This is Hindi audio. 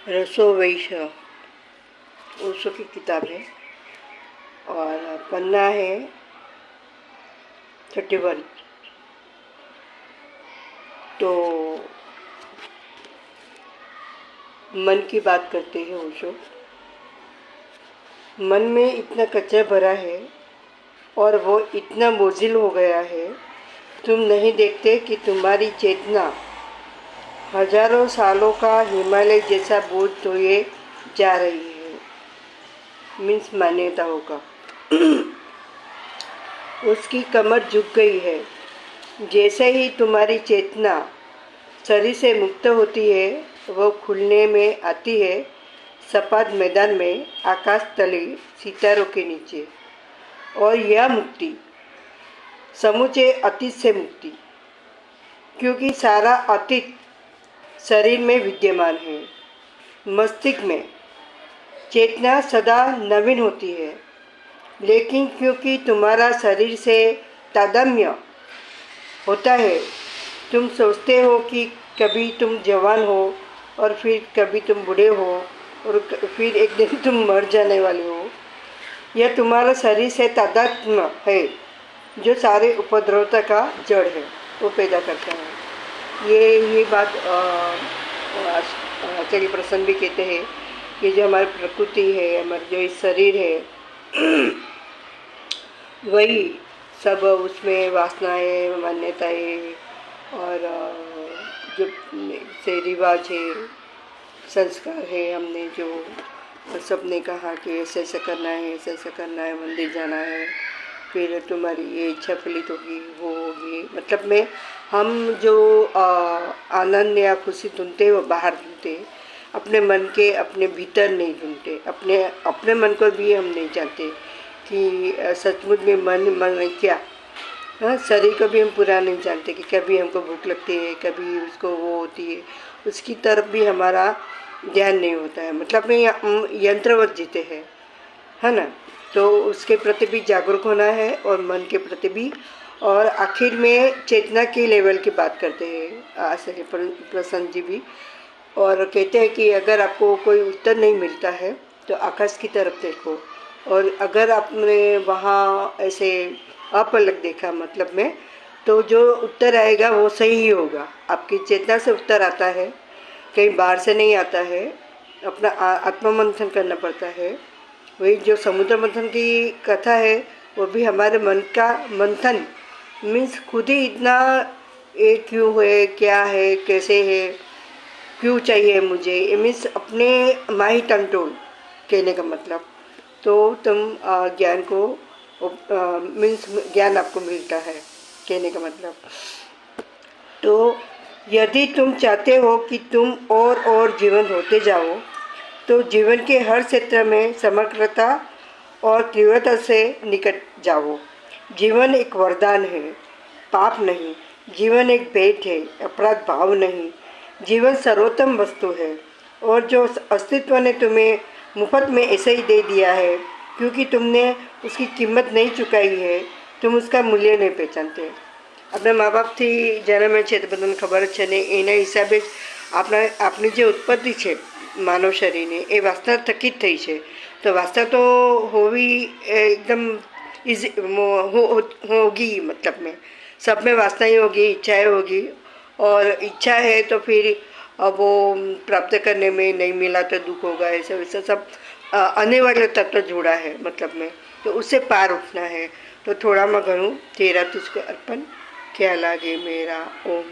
रसो वैश्य ओशो की किताब है और पन्ना है 31। तो मन की बात करते हैं ओशो। मन में इतना कचरा भरा है और वो इतना बोझिल हो गया है, तुम नहीं देखते कि तुम्हारी चेतना हजारों सालों का हिमालय जैसा बोझ ढोए जा रही है। मीन्स मान्यताओं का उसकी कमर झुक गई है। जैसे ही तुम्हारी चेतना शरीर से मुक्त होती है, वो खुलने में आती है सपाट मैदान में, आकाश तले सितारों के नीचे। और यह मुक्ति समूचे अतीत से मुक्ति, क्योंकि सारा अतीत शरीर में विद्यमान है। मस्तिष्क में चेतना सदा नवीन होती है, लेकिन क्योंकि तुम्हारा शरीर से तादात्म्य होता है, तुम सोचते हो कि कभी तुम जवान हो और फिर कभी तुम बूढ़े हो और फिर एक दिन तुम मर जाने वाले हो। यह तुम्हारा शरीर से तादात्म्य है जो सारे उपद्रवता का जड़ है, वो पैदा करता है। ये बात आचार्य प्रसन्न भी कहते हैं कि जो हमारी प्रकृति है, हमारा जो शरीर है, वही सब उसमें वासनाएं, मान्यताएं और जो से रिवाज है, संस्कार है, हमने जो सबने कहा कि ऐसे ऐसे करना है, ऐसे ऐसे करना है, मंदिर जाना है, फिर तुम्हारी ये इच्छा फलित होगी, वो होगी। मतलब में हम जो आनंद या खुशी ढूंढते हैं वो बाहर ढूंढते, अपने मन के अपने भीतर नहीं ढूंढते। अपने मन को भी हम नहीं जानते कि सचमुच में मन क्या। हाँ, शरीर को भी हम पूरा नहीं जानते कि कभी हमको भूख लगती है, कभी उसको वो होती है, उसकी तरफ भी हमारा ध्यान नहीं होता है। मतलब में हम यंत्रवत जीते हैं, है ना। तो उसके प्रति भी जागरूक होना है और मन के प्रति भी। और आखिर में चेतना के लेवल की बात करते हैं आचार्य प्रसन्न जी भी, और कहते हैं कि अगर आपको कोई उत्तर नहीं मिलता है तो आकाश की तरफ देखो, और अगर आपने वहाँ ऐसे अपलक देखा मतलब में, तो जो उत्तर आएगा वो सही ही होगा। आपकी चेतना से उत्तर आता है, कहीं बाहर से नहीं आता है। अपना आत्ममंथन करना पड़ता है। वही जो समुद्र मंथन की कथा है, वो भी हमारे मन का मंथन। मीन्स खुद ही इतना ये क्यों है, क्या है, कैसे है, क्यों चाहिए मुझे, ये मीन्स अपने माही टंटोल कहने का मतलब। तो तुम ज्ञान को मीन्स ज्ञान आपको मिलता है कहने का मतलब। तो यदि तुम चाहते हो कि तुम और जीवंत होते जाओ, तो जीवन के हर क्षेत्र में समग्रता और तीव्रता से निकट जाओ। जीवन एक वरदान है, पाप नहीं। जीवन एक भेंट है, अपराध भाव नहीं। जीवन सर्वोत्तम वस्तु है, और जो अस्तित्व ने तुम्हें मुफ्त में ऐसे ही दे दिया है, क्योंकि तुमने उसकी कीमत नहीं चुकाई है, तुम उसका मूल्य नहीं पहचानते। अपने माँ बाप थी जन्म છે તો બધાને ખબર જ છે ને, એના હિસાબે આપણી જે ઉત્પત્તિ છે માનવ શરીરની, એ વાસ્તવ થકી જ થઈ છે। તો વાસ્તવ તો હોવી एकदम इजी होगी। मतलब में सब में वासनाएं होगी, इच्छाएं होगी, और इच्छा है तो फिर अब वो प्राप्त करने में नहीं मिला तो दुख होगा, ऐसा वैसा सब अनिवार्य तत्व जुड़ा है। मतलब में तो उससे पार उठना है। तो थोड़ा मैं घणું तेरा तुझको अर्पण, क्या लागे मेरा ओम।